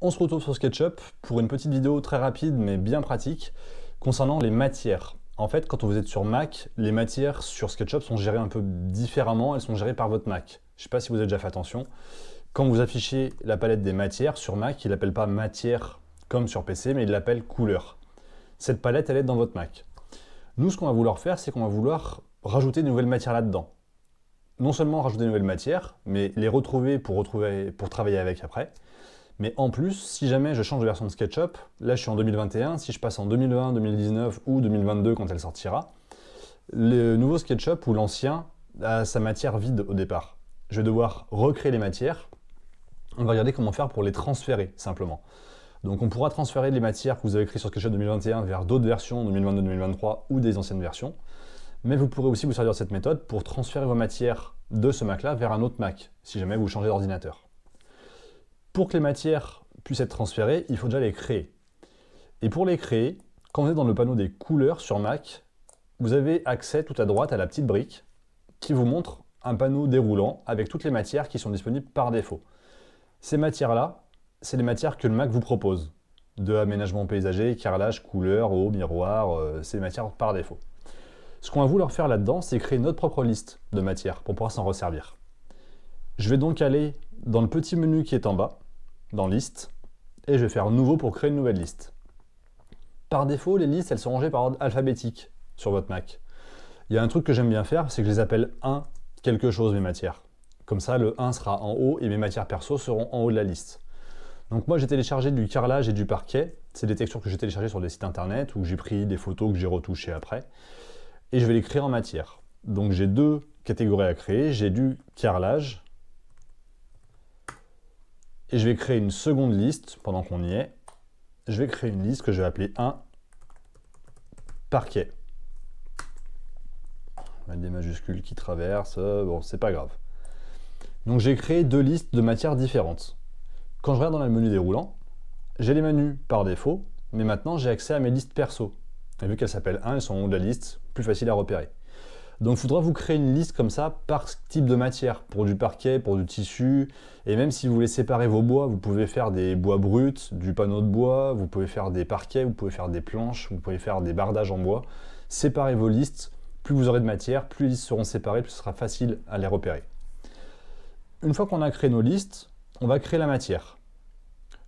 On se retrouve sur SketchUp pour une petite vidéo très rapide mais bien pratique concernant les matières. En fait, quand vous êtes sur Mac, les matières sur SketchUp sont gérées un peu différemment, elles sont gérées par votre Mac. Je ne sais pas si vous avez déjà fait attention. Quand vous affichez la palette des matières sur Mac, il l'appelle pas matière comme sur PC, mais il l'appelle couleur. Cette palette, elle est dans votre Mac. Nous, ce qu'on va vouloir faire, c'est qu'on va vouloir rajouter de nouvelles matières là-dedans. Non seulement rajouter de nouvelles matières, mais les retrouver pour travailler avec après. Mais en plus, si jamais je change de version de SketchUp, là je suis en 2021, si je passe en 2020, 2019 ou 2022 quand elle sortira, le nouveau SketchUp ou l'ancien a sa matière vide au départ. Je vais devoir recréer les matières. On va regarder comment faire pour les transférer simplement. Donc on pourra transférer les matières que vous avez créées sur SketchUp 2021 vers d'autres versions 2022-2023 ou des anciennes versions. Mais vous pourrez aussi vous servir de cette méthode pour transférer vos matières de ce Mac-là vers un autre Mac, si jamais vous changez d'ordinateur. Pour que les matières puissent être transférées, il faut déjà les créer. Et pour les créer, quand vous êtes dans le panneau des couleurs sur Mac, vous avez accès tout à droite à la petite brique qui vous montre un panneau déroulant avec toutes les matières qui sont disponibles par défaut. Ces matières-là, c'est les matières que le Mac vous propose. De aménagement paysager, carrelage, couleur, eau, miroir, c'est les matières par défaut. Ce qu'on va vouloir faire là-dedans, c'est créer notre propre liste de matières pour pouvoir s'en resservir. Je vais donc aller dans le petit menu qui est en bas, dans Liste, et je vais faire Nouveau pour créer une nouvelle liste. Par défaut, les listes, elles sont rangées par ordre alphabétique sur votre Mac. Il y a un truc que j'aime bien faire, c'est que je les appelle 1 quelque chose, mes matières. Comme ça, le 1 sera en haut et mes matières perso seront en haut de la liste. Donc moi, j'ai téléchargé du carrelage et du parquet. C'est des textures que j'ai téléchargées sur des sites internet où j'ai pris des photos que j'ai retouchées après. Et je vais les créer en matière. Donc j'ai deux catégories à créer. J'ai du carrelage. Et je vais créer une seconde liste pendant qu'on y est. Je vais créer une liste que je vais appeler 1 parquet. On va mettre des majuscules qui traversent, bon, c'est pas grave. Donc j'ai créé deux listes de matières différentes. Quand je regarde dans le menu déroulant, j'ai les menus par défaut, mais maintenant j'ai accès à mes listes perso. Et vu qu'elles s'appellent 1, elles sont en haut de la liste, plus facile à repérer. Donc il faudra vous créer une liste comme ça par type de matière, pour du parquet, pour du tissu, et même si vous voulez séparer vos bois, vous pouvez faire des bois bruts, du panneau de bois, vous pouvez faire des parquets, vous pouvez faire des planches, vous pouvez faire des bardages en bois. Séparez vos listes, plus vous aurez de matière, plus les listes seront séparées, plus ce sera facile à les repérer. Une fois qu'on a créé nos listes, on va créer la matière.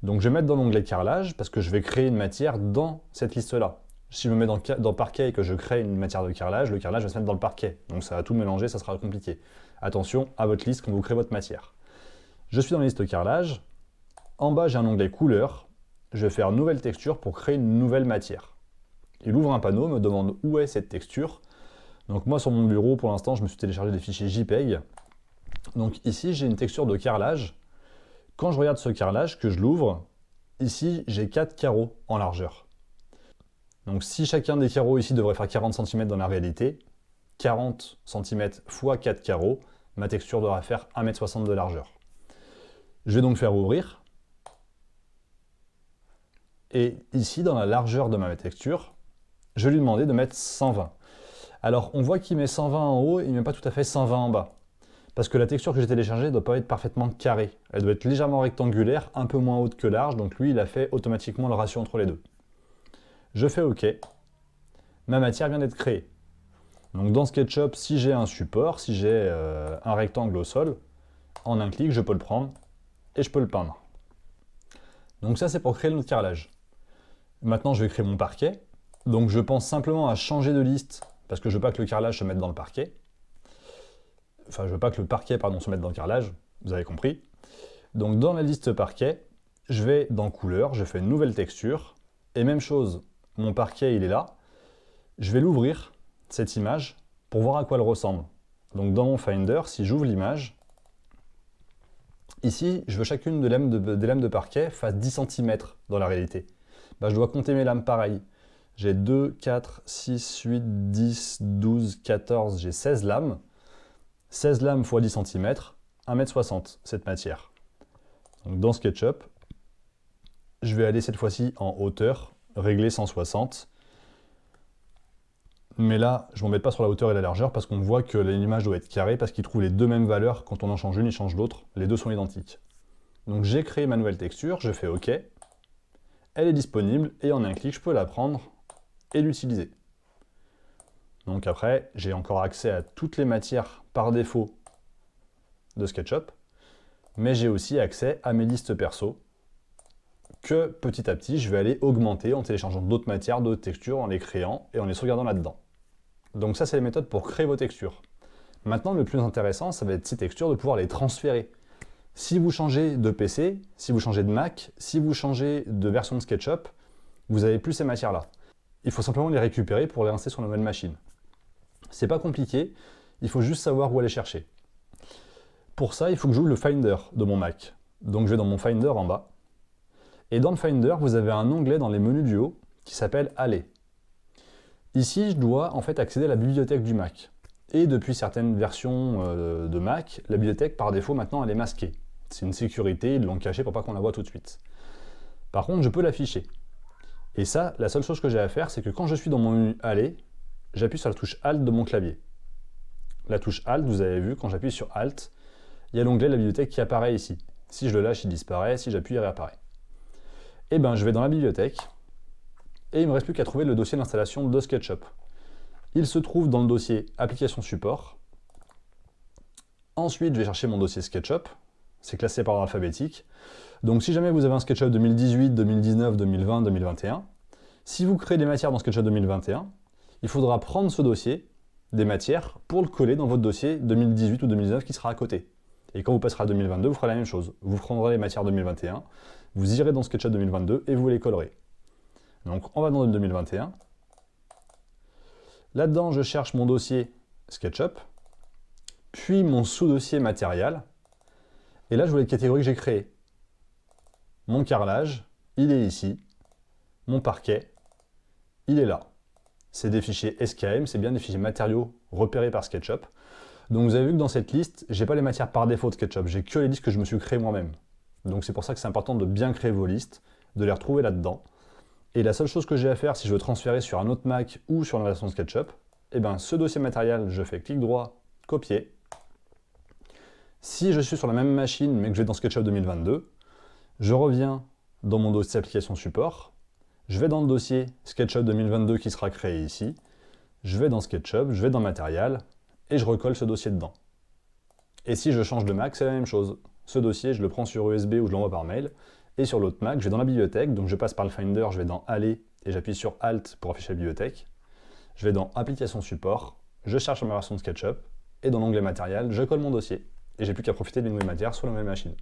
Donc je vais mettre dans l'onglet carrelage, parce que je vais créer une matière dans cette liste-là. Si je me mets dans parquet et que je crée une matière de carrelage, le carrelage va se mettre dans le parquet. Donc ça va tout mélanger, ça sera compliqué. Attention à votre liste quand vous créez votre matière. Je suis dans la liste carrelage. En bas, j'ai un onglet couleur. Je vais faire nouvelle texture pour créer une nouvelle matière. Il ouvre un panneau, me demande où est cette texture. Donc moi, sur mon bureau, pour l'instant, je me suis téléchargé des fichiers JPEG. Donc ici, j'ai une texture de carrelage. Quand je regarde ce carrelage, que je l'ouvre, ici, j'ai 4 carreaux en largeur. Donc si chacun des carreaux ici devrait faire 40 cm dans la réalité, 40 cm x 4 carreaux, ma texture devra faire 1,60 m de largeur. Je vais donc faire ouvrir. Et ici, dans la largeur de ma texture, je vais lui demander de mettre 120. Alors on voit qu'il met 120 en haut et il ne met pas tout à fait 120 en bas. Parce que la texture que j'ai téléchargée ne doit pas être parfaitement carrée. Elle doit être légèrement rectangulaire, un peu moins haute que large, donc lui il a fait automatiquement le ratio entre les deux. Je fais OK, ma matière vient d'être créée. Donc dans SketchUp, si j'ai un support, si j'ai un rectangle au sol, en un clic, je peux le prendre et je peux le peindre. Donc ça, c'est pour créer notre carrelage. Maintenant, je vais créer mon parquet. Donc je pense simplement à changer de liste, parce que je ne veux pas que le carrelage se mette dans le parquet. Enfin, je ne veux pas que le parquet, se mette dans le carrelage, vous avez compris. Donc dans la liste parquet, je vais dans couleur, je fais une nouvelle texture, et même chose, mon parquet, il est là. Je vais l'ouvrir, cette image, pour voir à quoi elle ressemble. Donc dans mon Finder, si j'ouvre l'image, ici, je veux chacune des lames de parquet fasse 10 cm dans la réalité. Je dois compter mes lames pareil. J'ai 2, 4, 6, 8, 10, 12, 14, j'ai 16 lames. 16 lames x 10 cm, 1,60 m cette matière. Donc dans SketchUp, je vais aller cette fois-ci en hauteur, régler 160. Mais là, je ne m'embête pas sur la hauteur et la largeur parce qu'on voit que l'image doit être carrée parce qu'il trouve les deux mêmes valeurs. Quand on en change une, il change l'autre. Les deux sont identiques. Donc j'ai créé ma nouvelle texture, je fais OK. Elle est disponible et en un clic, je peux la prendre et l'utiliser. Donc après, j'ai encore accès à toutes les matières par défaut de SketchUp, mais j'ai aussi accès à mes listes perso que petit à petit, je vais aller augmenter en téléchargeant d'autres matières, d'autres textures, en les créant et en les sauvegardant là-dedans. Donc ça, c'est les méthodes pour créer vos textures. Maintenant, le plus intéressant, ça va être ces textures, de pouvoir les transférer. Si vous changez de PC, si vous changez de Mac, si vous changez de version de SketchUp, vous n'avez plus ces matières-là. Il faut simplement les récupérer pour les installer sur la nouvelle machine. C'est pas compliqué, il faut juste savoir où aller chercher. Pour ça, il faut que j'ouvre le Finder de mon Mac. Donc je vais dans mon Finder en bas. Et dans le Finder, vous avez un onglet dans les menus du haut qui s'appelle Aller. Ici, je dois en fait accéder à la bibliothèque du Mac. Et depuis certaines versions de Mac, la bibliothèque par défaut maintenant elle est masquée. C'est une sécurité, ils l'ont cachée pour pas qu'on la voit tout de suite. Par contre, je peux l'afficher. Et ça, la seule chose que j'ai à faire, c'est que quand je suis dans mon menu Aller, j'appuie sur la touche Alt de mon clavier. La touche Alt, vous avez vu, quand j'appuie sur Alt, il y a l'onglet de la bibliothèque qui apparaît ici. Si je le lâche, il disparaît, si j'appuie, il réapparaît. Et bien, je vais dans la bibliothèque, et il ne me reste plus qu'à trouver le dossier d'installation de SketchUp. Il se trouve dans le dossier Application Support. Ensuite, je vais chercher mon dossier SketchUp. C'est classé par ordre alphabétique. Donc si jamais vous avez un SketchUp 2018, 2019, 2020, 2021, si vous créez des matières dans SketchUp 2021, il faudra prendre ce dossier des matières pour le coller dans votre dossier 2018 ou 2019 qui sera à côté. Et quand vous passerez à 2022, vous ferez la même chose. Vous prendrez les matières 2021, vous irez dans SketchUp 2022 et vous les collerez. Donc on va dans le 2021. Là-dedans, je cherche mon dossier SketchUp, puis mon sous-dossier matériel. Et là, je vois les catégories que j'ai créées. Mon carrelage, il est ici. Mon parquet, il est là. C'est des fichiers SKM, c'est bien des fichiers matériaux repérés par SketchUp. Donc vous avez vu que dans cette liste, j'ai pas les matières par défaut de SketchUp, j'ai que les listes que je me suis créées moi-même. Donc c'est pour ça que c'est important de bien créer vos listes, de les retrouver là-dedans. Et la seule chose que j'ai à faire si je veux transférer sur un autre Mac ou sur la version SketchUp, eh ben, ce dossier matériel, je fais clic droit, copier. Si je suis sur la même machine mais que je vais dans SketchUp 2022, je reviens dans mon dossier application support, je vais dans le dossier SketchUp 2022 qui sera créé ici, je vais dans SketchUp, je vais dans matériel et je recolle ce dossier dedans. Et si je change de Mac, c'est la même chose. Ce dossier, je le prends sur USB ou je l'envoie par mail. Et sur l'autre Mac, je vais dans la bibliothèque, donc je passe par le Finder, je vais dans Aller et j'appuie sur Alt pour afficher la bibliothèque. Je vais dans Application Support, je cherche ma version de SketchUp et dans l'onglet Matériel, je colle mon dossier. Et j'ai plus qu'à profiter des nouvelles matières sur la même machine.